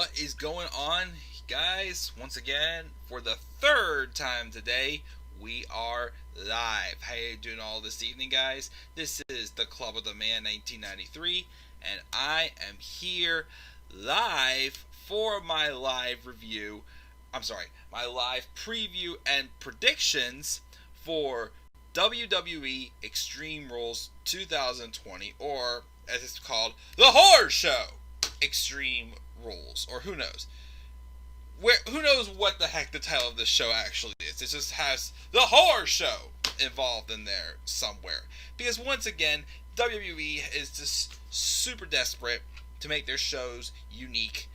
What is going on, guys? Once again, for the third time today, we are live. How you doing all this evening, guys? This is the Club of the Man 1993, and I am here live for my live review. My live preview and predictions for WWE Extreme Rules 2020, or as it's called, the Horror Show Extreme Rules, or who knows? Who knows what the heck the title of this show actually is? It just has the Horror Show involved in there somewhere. Because once again, WWE is just super desperate to make their shows unique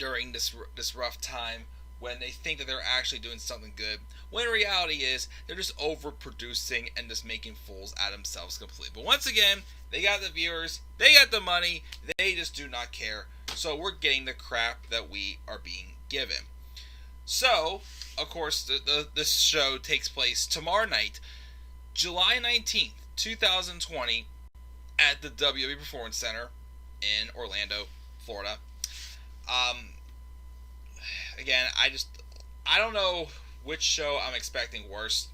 during this rough time when they think that they're actually doing something good, when reality is they're just overproducing and just making fools out of themselves completely. But once again, they got the viewers, they got the money, they just do not care. So we're getting the crap that we are being given. So, of course, this show takes place tomorrow night, July 19th, 2020, at the WWE Performance Center in Orlando, Florida. Again, I don't know which show I'm expecting worse.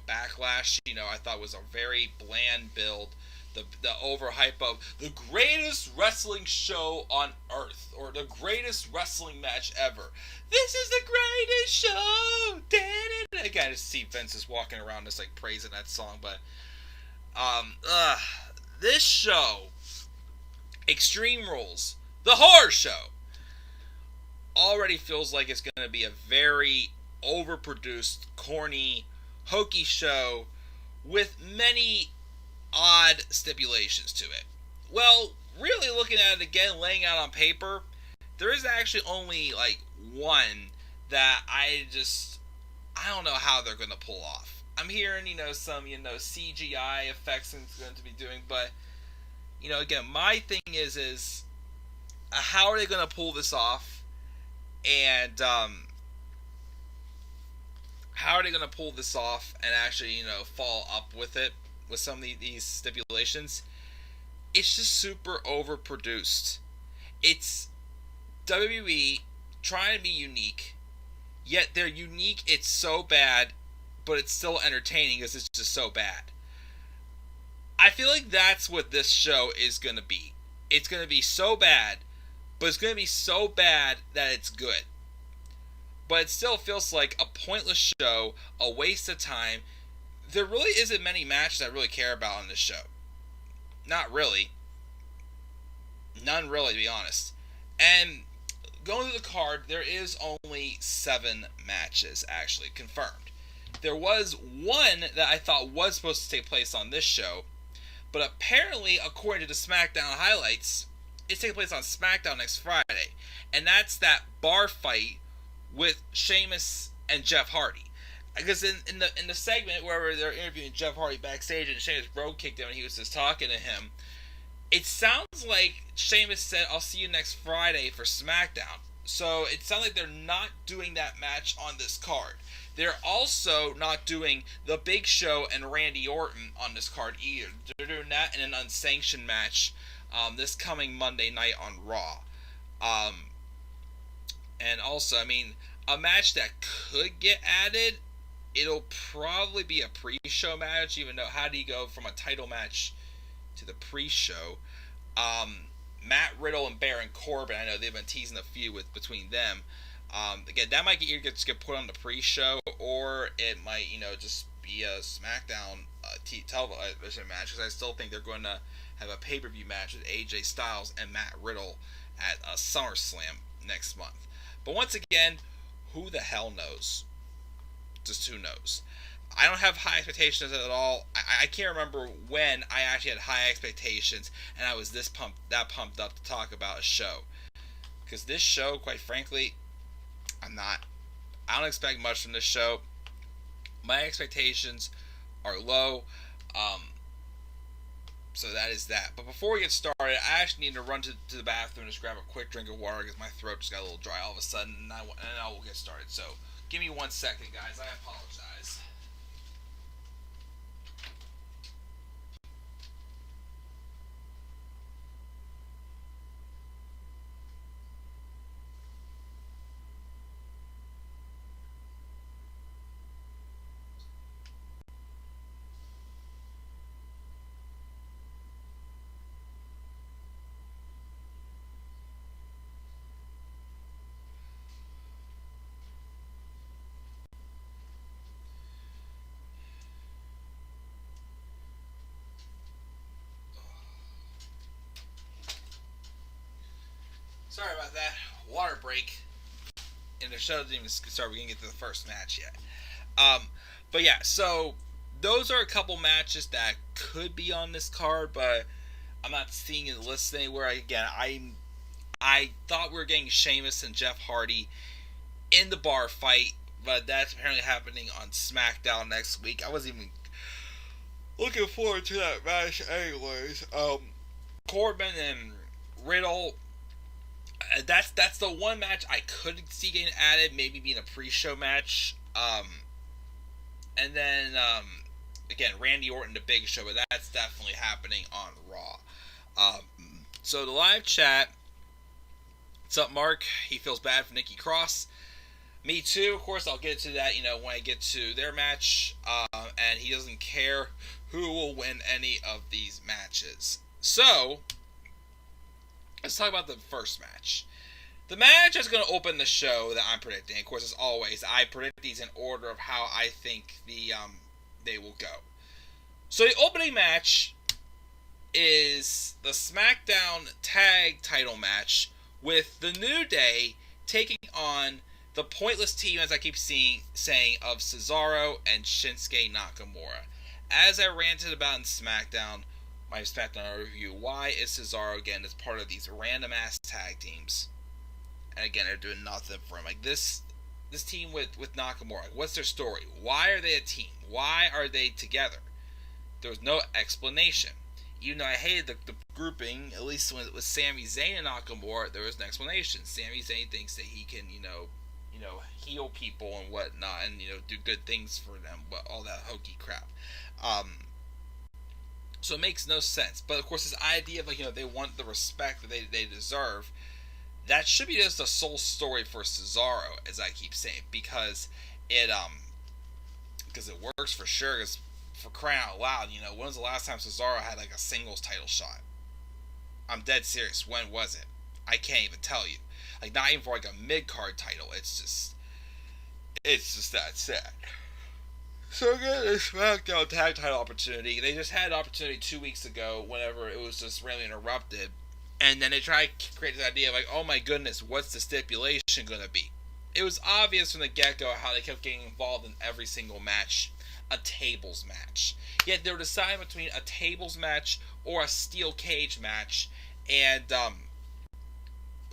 Backlash, I thought was a very bland build. The overhype of the greatest wrestling show on earth, or the greatest wrestling match ever. This is the greatest show. Again, I just see Vince is walking around just like praising that song, but this show, Extreme Rules, the Horror Show, already feels like it's going to be a very overproduced, corny, hokey show with many odd stipulations to it. Well, really looking at it again, laying out on paper, there is actually only like one that I don't know how they're going to pull off. I'm hearing, some, CGI effects and it's going to be doing, but, again, my thing is how are they going to pull this off? And how are they going to pull this off and actually, follow up with it with some of these stipulations? It's just super overproduced. It's WWE trying to be unique, yet they're unique. It's so bad, but it's still entertaining because it's just so bad. I feel like that's what this show is going to be. It's going to be so bad, but it's going to be so bad that it's good. But it still feels like a pointless show, a waste of time. There really isn't many matches I really care about on this show. Not really. None really, to be honest. And going to the card, there is only 7 matches actually confirmed. There was one that I thought was supposed to take place on this show, but apparently, according to the Smackdown highlights, it's taking place on Smackdown next Friday. And that's that bar fight with Sheamus and Jeff Hardy. Because in the segment where they're interviewing Jeff Hardy backstage and Sheamus road kicked him and he was just talking to him, it sounds like Sheamus said, "I'll see you next Friday for SmackDown." So it sounds like they're not doing that match on this card. They're also not doing the Big Show and Randy Orton on this card either. They're doing that in an unsanctioned match this coming Monday night on Raw. And also, a match that could get added, it'll probably be a pre-show match, even though how do you go from a title match to the pre-show? Matt Riddle and Baron Corbin, I know they've been teasing a feud between them. Again, that might either get put on the pre-show, or it might, just be a SmackDown television match, because I still think they're going to have a pay-per-view match with AJ Styles and Matt Riddle at SummerSlam next month. But once again, who the hell knows? Just who knows? I don't have high expectations at all. I can't remember when I actually had high expectations and I was that pumped up to talk about a show. Because this show, quite frankly, I don't expect much from this show. My expectations are low. So that is that. But before we get started, I actually need to run to the bathroom and just grab a quick drink of water because my throat just got a little dry all of a sudden, and I will get started. So give me 1 second, guys. I apologize. Sorry about that. Water break. And the show didn't even start. We didn't get to the first match yet. But yeah, so those are a couple matches that could be on this card, but I'm not seeing it listed anywhere. Again, I thought we were getting Sheamus and Jeff Hardy in the bar fight, but that's apparently happening on Smackdown next week. I wasn't even looking forward to that match anyways. Corbin and Riddle. That's the one match I could see getting added, maybe being a pre-show match. And then again, Randy Orton the Big Show, but that's definitely happening on Raw. So the live chat. What's up, Mark? He feels bad for Nikki Cross. Me too. Of course, I'll get to that, when I get to their match. And he doesn't care who will win any of these matches. So, let's talk about the first match. The match that's going to open the show that I'm predicting. Of course, as always, I predict these in order of how I think they will go. So the opening match is the SmackDown Tag Title match with the New Day taking on the pointless team, as I keep saying, of Cesaro and Shinsuke Nakamura. As I ranted about in SmackDown, my SmackDown review, why is Cesaro again as part of these random ass tag teams? And again, they're doing nothing for him. Like this team with Nakamura, like, what's their story? Why are they a team? Why are they together? There was no explanation. Even though I hated the grouping, at least with Sami Zayn and Nakamura, there was an explanation. Sami Zayn thinks that he can, heal people and whatnot, and do good things for them, but all that hokey crap. So it makes no sense. But of course, this idea of they want the respect that they deserve. That should be just a sole story for Cesaro, as I keep saying, because it works for sure. Because for crying out loud, when was the last time Cesaro had like a singles title shot? I'm dead serious. When was it? I can't even tell you. Like, not even for like a mid-card title. It's just that sad. So again, this SmackDown tag title opportunity. They just had an opportunity 2 weeks ago whenever it was just randomly interrupted. And then they tried to create this idea of like, oh my goodness, what's the stipulation going to be? It was obvious from the get-go how they kept getting involved in every single match. A tables match. Yet they were deciding between a tables match or a steel cage match. And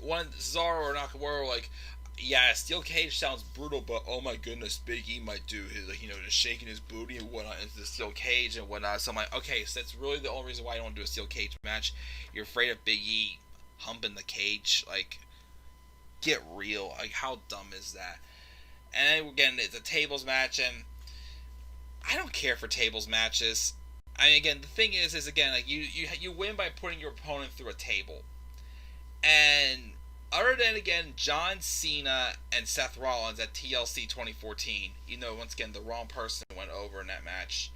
one Cesaro or Nakamura were like, yeah, steel cage sounds brutal, but oh my goodness, Big E might do his, just shaking his booty and whatnot into the steel cage and whatnot. So I'm like, okay, so that's really the only reason why I don't want to do a steel cage match. You're afraid of Big E humping the cage? Like, get real. Like, how dumb is that? And then, again, it's a tables match, and I don't care for tables matches. I mean, again, the thing is again, like, you win by putting your opponent through a table. And other than, again, John Cena and Seth Rollins at TLC 2014, once again, the wrong person went over in that match.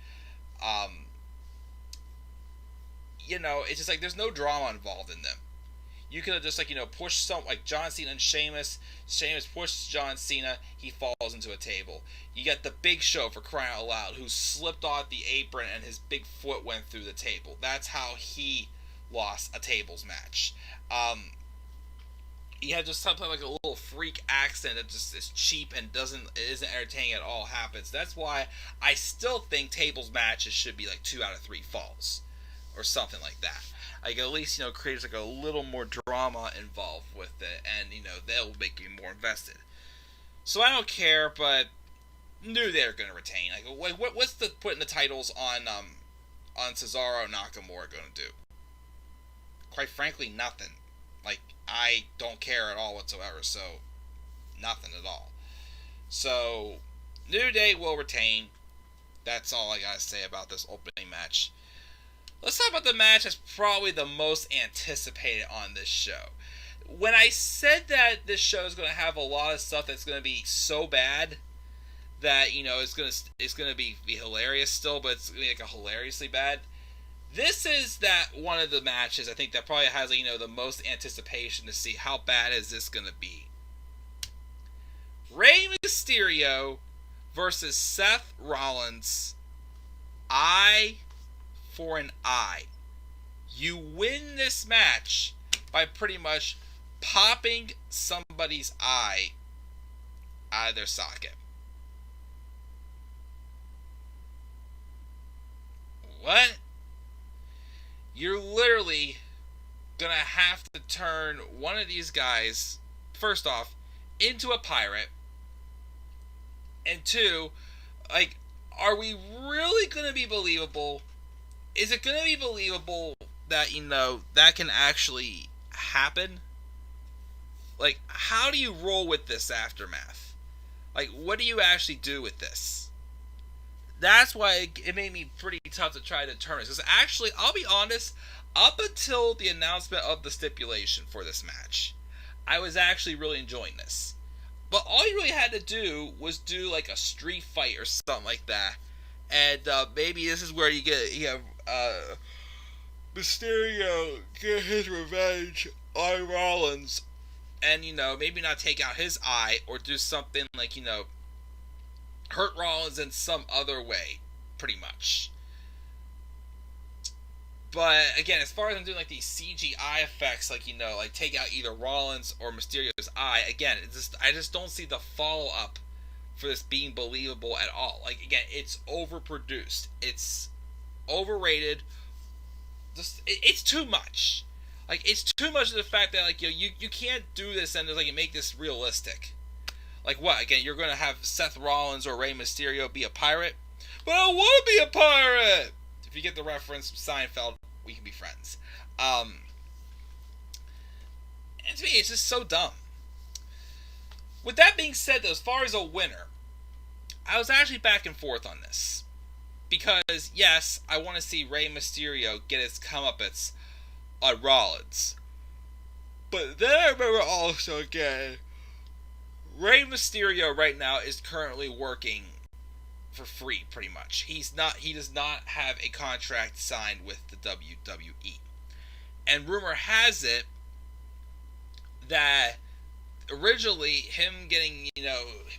It's just like there's no drama involved in them. You could have just pushed some, like John Cena and Sheamus. Sheamus pushes John Cena, he falls into a table. You got the Big Show, for crying out loud, who slipped off the apron and his big foot went through the table. That's how he lost a tables match. You have just something like a little freak accident that just is cheap and isn't entertaining at all happens. That's why I still think tables matches should be like 2 out of 3 falls. Or something like that. Like, at least, creates like a little more drama involved with it, and, they'll make you more invested. So I don't care, but knew they were going to retain. Like, what's the putting the titles on Cesaro and Nakamura going to do? Quite frankly, nothing. Like, I don't care at all whatsoever, so nothing at all. So, New Day will retain. That's all I gotta say about this opening match. Let's talk about the match that's probably the most anticipated on this show. When I said that this show is going to have a lot of stuff that's going to be so bad that, it's going to be hilarious still, but it's going to be like a hilariously bad. This is that one of the matches I think that probably has, the most anticipation to see how bad is this going to be. Rey Mysterio versus Seth Rollins. Eye for an eye. You win this match by pretty much popping somebody's eye out of their socket. What? You're literally gonna have to turn one of these guys, first off, into a pirate, and two, like, are we really gonna be believable? Is it gonna be believable that, that can actually happen? Like, how do you roll with this aftermath? Like, what do you actually do with this? That's why it made me pretty tough to try to determine. Because actually, I'll be honest, up until the announcement of the stipulation for this match, I was actually really enjoying this. But all you really had to do was do like a street fight or something like that. And maybe this is where you have Mysterio get his revenge on Rollins. And, maybe not take out his eye or do something like, hurt Rollins in some other way, pretty much. But again, as far as I'm doing like these CGI effects, like like take out either Rollins or Mysterio's eye, again, I just don't see the follow up for this being believable at all. Like again, it's overproduced, it's overrated. It's too much. Like it's too much of the fact that like you can't do this and like make this realistic. Like what? Again, you're going to have Seth Rollins or Rey Mysterio be a pirate? But I want to be a pirate! If you get the reference, Seinfeld, we can be friends. And to me, it's just so dumb. With that being said, though, as far as a winner, I was actually back and forth on this. Because, yes, I want to see Rey Mysterio get his comeuppance on Rollins. But then I remember also again, Rey Mysterio right now is currently working for free, pretty much. He does not have a contract signed with the WWE. And rumor has it that originally him getting,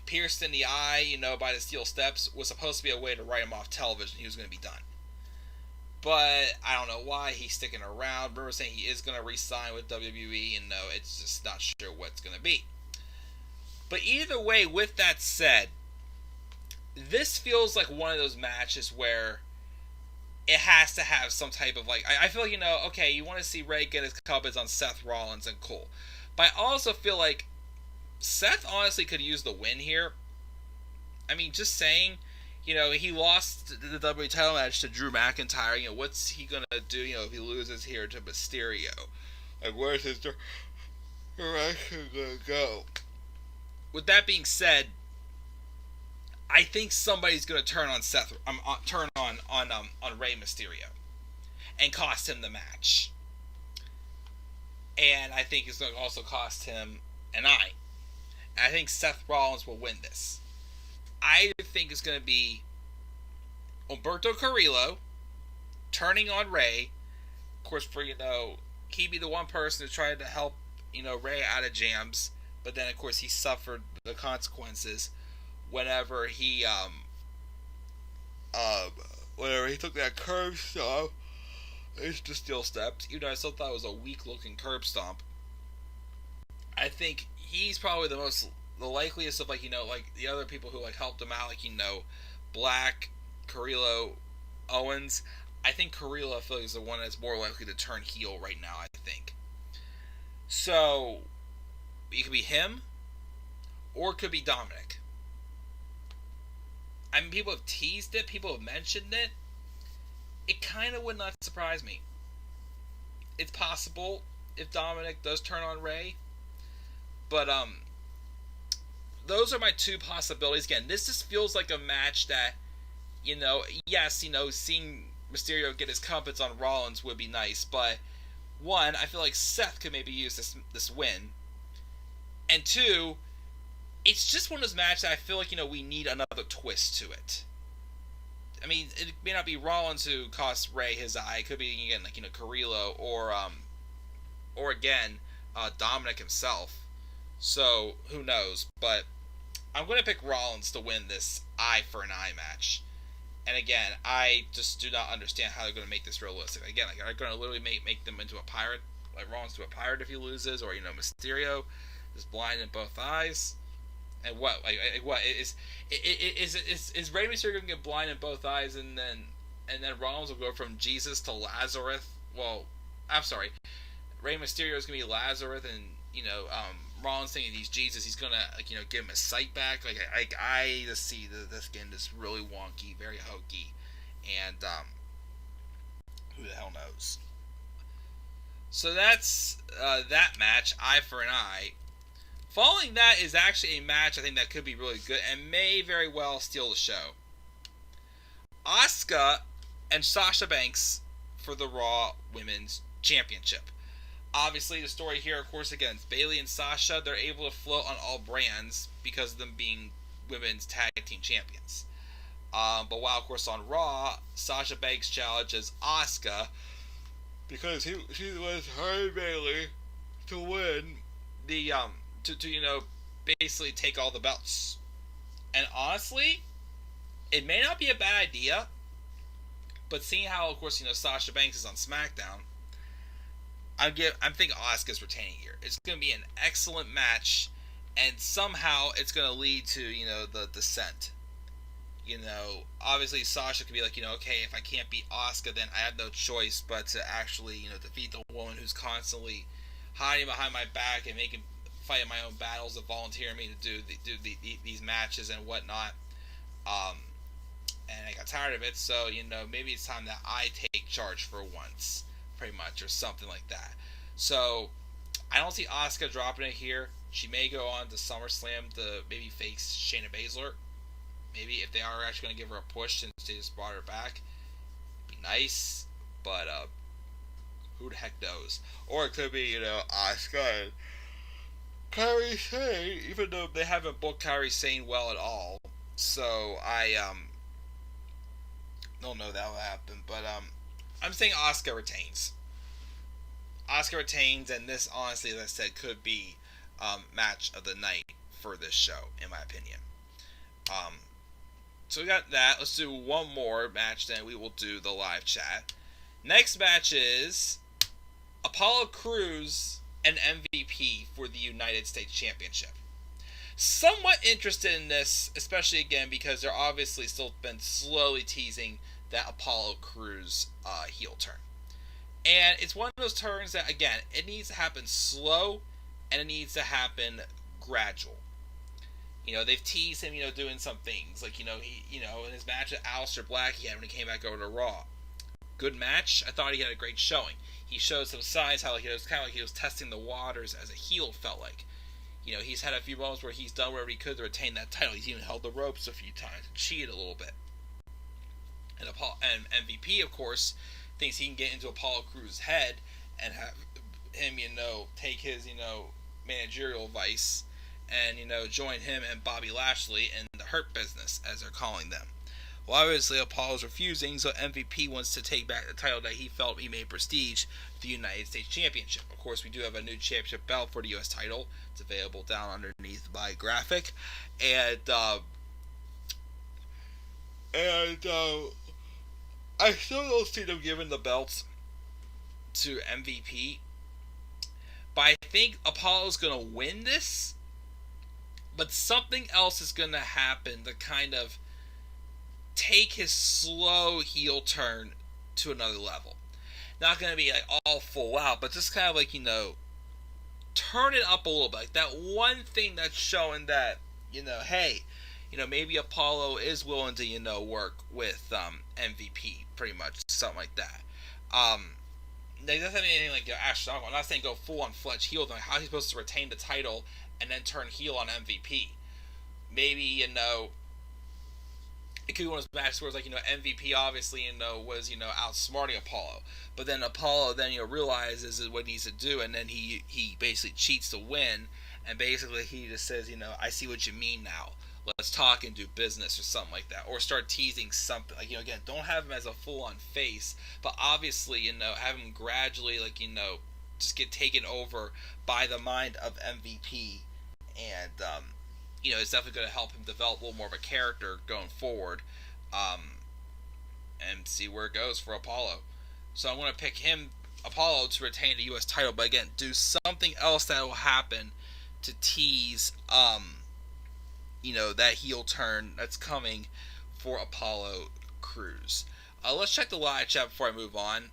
pierced in the eye, by the steel steps was supposed to be a way to write him off television. He was going to be done. But I don't know why he's sticking around. Rumor saying he is going to re-sign with WWE, and no, it's just not sure what's going to be. But either way, with that said, this feels like one of those matches where it has to have some type of like, I feel like, okay, you want to see Rey get his cubbins on Seth Rollins and cool. But I also feel like Seth honestly could use the win here. I mean, just saying, he lost the WWE title match to Drew McIntyre. What's he going to do, if he loses here to Mysterio? Like, where's his direction going to go? With that being said, I think somebody's going to turn on Seth, turn on Rey Mysterio, and cost him the match. And I think it's going to also cost him an eye. And I think Seth Rollins will win this. I think it's going to be Humberto Carrillo turning on Rey. Of course, for he'd be the one person who tried to help Rey out of jams. But then, of course, he suffered the consequences whenever he took that curb stomp into steel steps. Even though I still thought it was a weak-looking curb stomp. I think he's probably the likeliest of like the other people who helped him out, like Black, Carrillo, Owens. I think Carrillo, I feel like, is the one that's more likely to turn heel right now. I think so. It could be him, or it could be Dominic. I mean, people have teased it, people have mentioned it. It kind of would not surprise me. It's possible if Dominic does turn on Rey, but those are my two possibilities. Again, this just feels like a match that, yes, seeing Mysterio get his comeuppance on Rollins would be nice, but one, I feel like Seth could maybe use this win. And two, it's just one of those matches that I feel like, we need another twist to it. I mean, it may not be Rollins who costs Rey his eye. It could be, again, Carrillo or again, Dominic himself. So, who knows? But I'm going to pick Rollins to win this eye for an eye match. And again, I just do not understand how they're going to make this realistic. Again, they're going to literally make them into a pirate. like Rollins to a pirate if he loses, or Mysterio is blind in both eyes. And what what is Rey Mysterio gonna get blind in both eyes, and then Rollins will go from Jesus to Lazarus? Well, I'm sorry, Rey Mysterio is gonna be Lazarus, and Rollins thinking he's Jesus, he's gonna give him his sight back. I just see this getting just really wonky, very hokey, and who the hell knows? So that's that match, eye for an eye. Following that is actually a match I think that could be really good and may very well steal the show. Asuka and Sasha Banks for the Raw Women's Championship. Obviously, the story here, of course, again, Bayley and Sasha, they're able to float on all brands because of them being women's tag team champions. But while, of course, on Raw, Sasha Banks challenges Asuka because she was her Bayley to win the to basically take all the belts. And honestly, it may not be a bad idea, but seeing how, of course, Sasha Banks is on Smackdown, I'm thinking Asuka's retaining here. It's going to be an excellent match, and somehow it's going to lead to the descent. Obviously Sasha could be like, okay, if I can't beat Asuka, then I have no choice but to actually defeat the woman who's constantly hiding behind my back and fight my own battles and volunteering me to do these matches and whatnot. And I got tired of it, so maybe it's time that I take charge for once, pretty much, or something like that. So I don't see Asuka dropping it here. She may go on to SummerSlam to maybe face Shayna Baszler. Maybe if they are actually going to give her a push since they just brought her back, it'd be nice. But who the heck knows? Or it could be Asuka and Kairi Sane, even though they haven't booked Kairi Sane well at all. So I don't know that will happen. But I'm saying Asuka retains. Asuka retains, and this, honestly, as I said, could be match of the night for this show, in my opinion. So we got that. Let's do one more match, then we will do the live chat. Next match is Apollo Crews and MVP for the United States Championship. Somewhat interested in this, especially again because they're obviously still been slowly teasing that Apollo Crews heel turn. And it's one of those turns that, again, it needs to happen slow and it needs to happen gradual. They've teased him, doing some things. Like, he, in his match with Aleister Black, he had when he came back over to Raw. Good match. I thought he had a great showing. He showed some signs how it was kind of like he was testing the waters as a heel, felt like. He's had a few moments where he's done whatever he could to retain that title. He's even held the ropes a few times and cheated a little bit. And MVP, of course, thinks he can get into Apollo Crews' head and have him, take his, managerial vice and, join him and Bobby Lashley in the Hurt Business, as they're calling them. Well, obviously, Apollo's refusing, so MVP wants to take back the title that he felt he made prestige, the United States Championship. Of course, we do have a new championship belt for the U.S. title. It's available down underneath my graphic. And I still don't see them giving the belts to MVP. But I think Apollo's going to win this. But something else is going to happen to kind of take his slow heel turn to another level. Not going to be like all full out, but just kind of like, turn it up a little bit. Like that one thing that's showing that, hey, maybe Apollo is willing to, work with MVP, pretty much, something like that. It doesn't mean anything like Ashley. I'm not saying go full on fledged heel. Like, how is he supposed to retain the title and then turn heel on MVP? Maybe, it could be one of those matches where it's like, MVP obviously, was, outsmarting Apollo. But then Apollo then, realizes what he needs to do, and then he basically cheats to win, and basically he just says, I see what you mean now. Let's talk and do business, or something like that. Or start teasing something. Like, again, don't have him as a full-on face, but obviously, have him gradually, like, just get taken over by the mind of MVP. And, it's definitely going to help him develop a little more of a character going forward, and see where it goes for Apollo. So I'm going to pick him Apollo to retain the U.S. title, but again, do something else that will happen to tease, that heel turn that's coming for Apollo Crews. Let's check the live chat before I move on.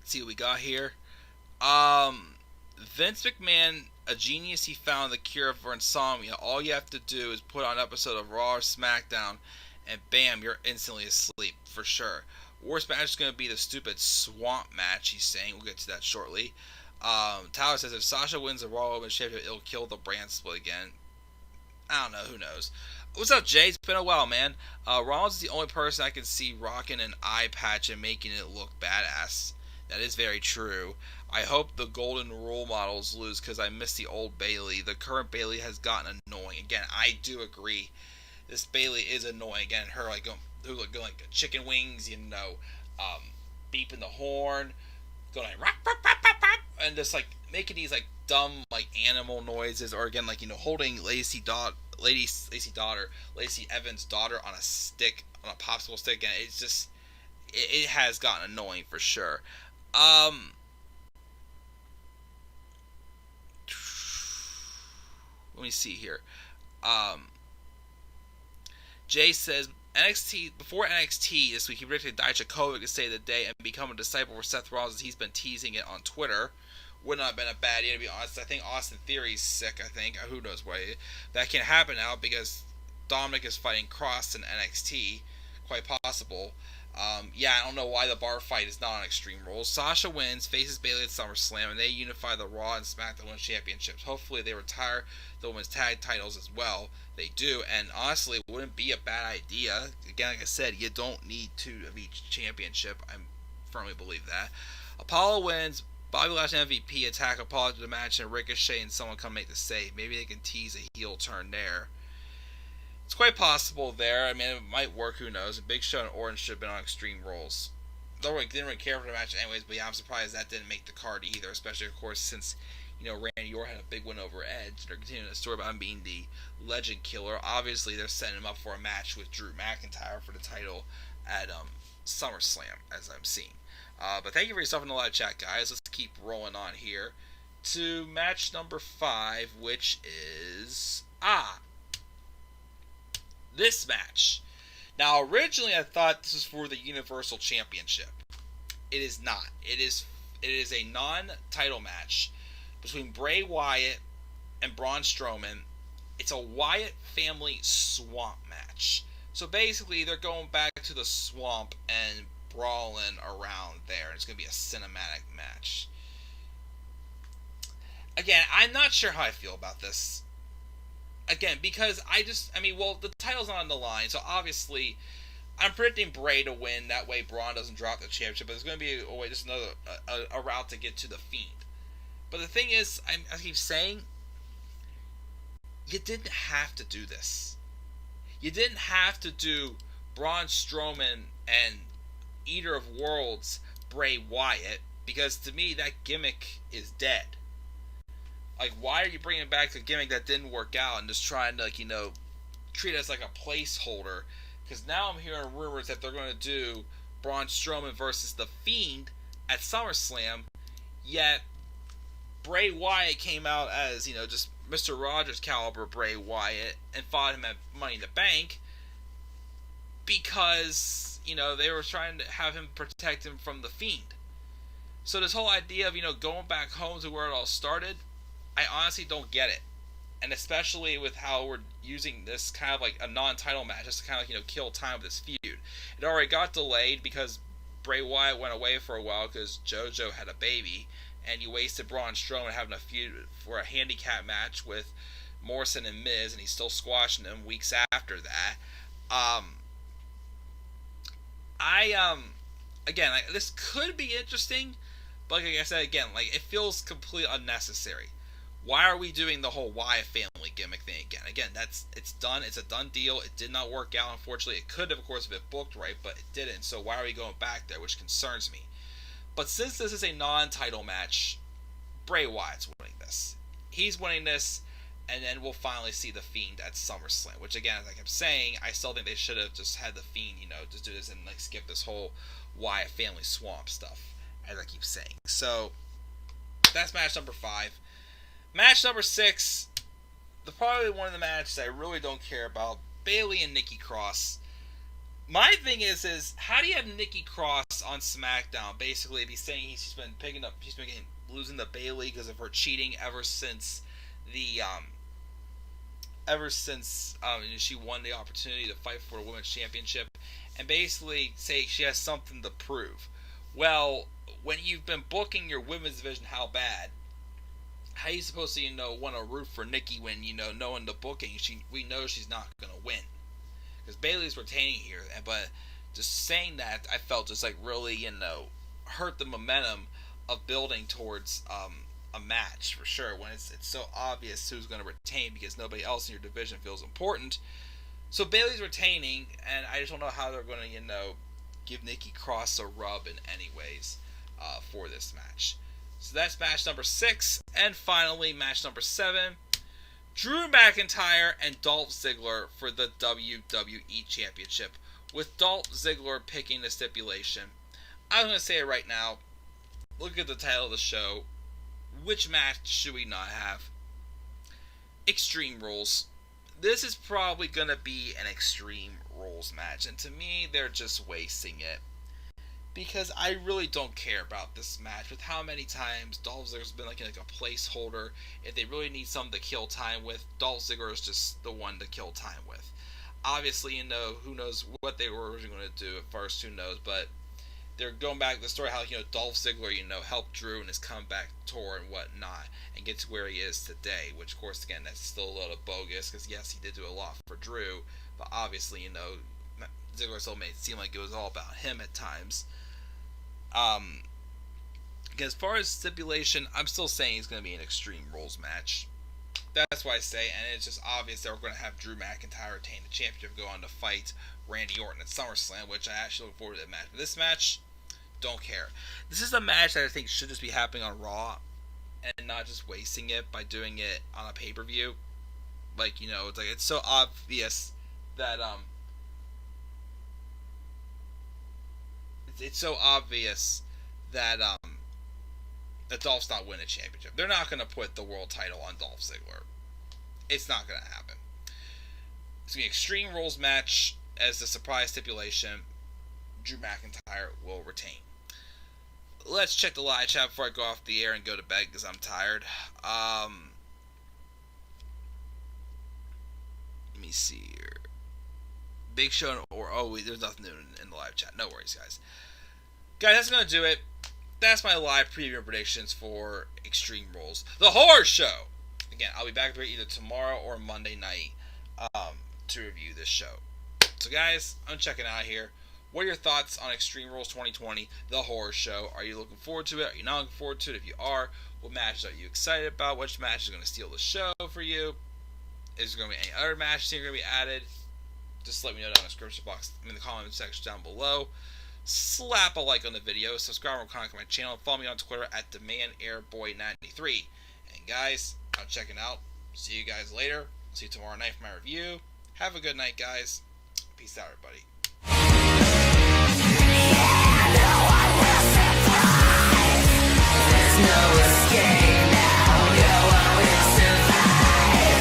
See what we got here. Vince McMahon, a genius, he found the cure for insomnia. All you have to do is put on an episode of Raw or SmackDown, and bam, you're instantly asleep, for sure. Worst match is going to be the stupid swamp match, he's saying. We'll get to that shortly. Tyler says if Sasha wins the Raw Women's Championship, it'll kill the brand split again. I don't know, who knows. What's up, Jay? It's been a while, man. Rollins is the only person I can see rocking an eye patch and making it look badass. That is very true. I hope the golden role models lose because I miss the old Bayley. The current Bayley has gotten annoying. Again, I do agree. This Bayley is annoying. Again, her going like chicken wings, beeping the horn, going like rap, rap, rap, rap, rap, and just like making these like dumb like animal noises, or again holding Lacey Evans' daughter on a stick, on a popsicle stick, and it's just it has gotten annoying for sure. Let me see here. Jay says NXT before NXT this week he predicted Dijakovic to stay the day and become a disciple for Seth Rollins. He's been teasing it on Twitter. Would not have been a bad idea, to be honest. I think Austin Theory's sick. I think who knows why that can happen now because Dominic is fighting Cross in NXT. Quite possible. I don't know why the bar fight is not on Extreme Rules. Sasha wins, faces Bayley at SummerSlam, and they unify the Raw and SmackDown Women's Championships. Hopefully they retire the Women's Tag titles as well. They do, and honestly, it wouldn't be a bad idea. Again, like I said, you don't need 2 of each championship. I firmly believe that. Apollo wins. Bobby Lashley MVP attack Apollo to the match, and Ricochet and someone come make the save. Maybe they can tease a heel turn there. It's quite possible there. I mean, it might work. Who knows? A Big Show and Orange should have been on Extreme Rules. Didn't really care for the match anyways, but yeah, I'm surprised that didn't make the card either, especially, of course, since, Randy Orton had a big win over Edge. They're continuing the story about him being the legend killer. Obviously, they're setting him up for a match with Drew McIntyre for the title at SummerSlam, as I'm seeing. But thank you for your stuff in the live chat, guys. Let's keep rolling on here to match number 5, which is this match. Now, originally I thought this was for the Universal Championship. It is not. It is a non-title match between Bray Wyatt and Braun Strowman. It's a Wyatt family swamp match. So basically, they're going back to the swamp and brawling around there. It's going to be a cinematic match. Again, I'm not sure how I feel about this. Again, because the title's not on the line, so obviously I'm predicting Bray to win. That way Braun doesn't drop the championship, but there's going to be just a route to get to the Fiend. But the thing is, I keep saying, you didn't have to do this. You didn't have to do Braun Strowman and Eater of Worlds Bray Wyatt, because to me that gimmick is dead. Like, why are you bringing back a gimmick that didn't work out and just trying to, treat it as like a placeholder? Because now I'm hearing rumors that they're going to do Braun Strowman versus The Fiend at SummerSlam, yet Bray Wyatt came out as, just Mr. Rogers caliber Bray Wyatt and fought him at Money in the Bank because, they were trying to have him protect him from The Fiend. So this whole idea of, going back home to where it all started, I honestly don't get it. And especially with how we're using this kind of like a non-title match just to kind of kill time with this feud. It already got delayed because Bray Wyatt went away for a while because JoJo had a baby, and you wasted Braun Strowman having a feud for a handicap match with Morrison and Miz, and he's still squashing them weeks after that. Again, this could be interesting, but like I said, again, it feels completely unnecessary. Why are we doing the whole Wyatt family gimmick thing again? Again, it's done. It's a done deal. It did not work out, unfortunately. It could have, of course, been booked right, but it didn't. So why are we going back there, which concerns me. But since this is a non-title match, Bray Wyatt's winning this. He's winning this, and then we'll finally see The Fiend at SummerSlam, which, again, as I kept saying, I still think they should have just had The Fiend, just do this and skip this whole Wyatt family swamp stuff, as I keep saying. So that's match number 5. Match number 6, probably one of the matches I really don't care about. Bayley and Nikki Cross. My thing is how do you have Nikki Cross on SmackDown? Basically, be saying she's been losing to Bayley because of her cheating ever since she won the opportunity to fight for the women's championship, and basically say she has something to prove. Well, when you've been booking your women's division how bad, how are you supposed to want to root for Nikki when knowing the booking we know she's not gonna win? Because Bayley's retaining here, but just saying that, I felt just like really, hurt the momentum of building towards a match for sure. When it's so obvious who's going to retain because nobody else in your division feels important. So Bayley's retaining, and I just don't know how they're going to, give Nikki Cross a rub in any ways for this match. So that's match number 6, and finally match number 7. Drew McIntyre and Dolph Ziggler for the WWE Championship, with Dolph Ziggler picking the stipulation. I'm going to say it right now. Look at the title of the show. Which match should we not have? Extreme Rules. This is probably going to be an Extreme Rules match, and to me, they're just wasting it. Because I really don't care about this match with how many times Dolph Ziggler's been like a placeholder. If they really need something to kill time with, Dolph Ziggler is just the one to kill time with. Obviously, who knows what they were originally going to do at first, who knows, but they're going back to the story how, Dolph Ziggler, helped Drew in his comeback tour and whatnot, and get to where he is today, which, of course, again, that's still a little bogus, because, yes, he did do a lot for Drew, but obviously, Ziggler still made it seem like it was all about him at times. As far as stipulation, I'm still saying it's going to be an Extreme Rules match. That's why I say, and it's just obvious that we're going to have Drew McIntyre retain the championship, go on to fight Randy Orton at SummerSlam, which I actually look forward to that match. But this match, don't care. This is a match that I think should just be happening on Raw, and not just wasting it by doing it on a pay-per-view. Like, it's so obvious that, it's so obvious that that Dolph's not winning a championship. They're not going to put the world title on Dolph Ziggler. It's not going to happen. It's going to be an Extreme Rules match as the surprise stipulation. Drew McIntyre will retain. Let's check the live chat before I go off the air and go to bed because I'm tired. Let me see here. Big Show there's nothing new in the live chat. No worries, guys. Guys, that's going to do it. That's my live preview and predictions for Extreme Rules. The Horror Show! Again, I'll be back there either tomorrow or Monday night to review this show. So, guys, I'm checking out here. What are your thoughts on Extreme Rules 2020, The Horror Show? Are you looking forward to it? Are you not looking forward to it? If you are, what matches are you excited about? Which match is going to steal the show for you? Is there going to be any other matches that are going to be added? Just let me know down in the description box, in the comment section down below. Slap a like on the video, subscribe or comment on my channel, follow me on Twitter at DemandAirBoy93. And guys, I'm checking out. See you guys later. See you tomorrow night for my review. Have a good night, guys. Peace out, everybody.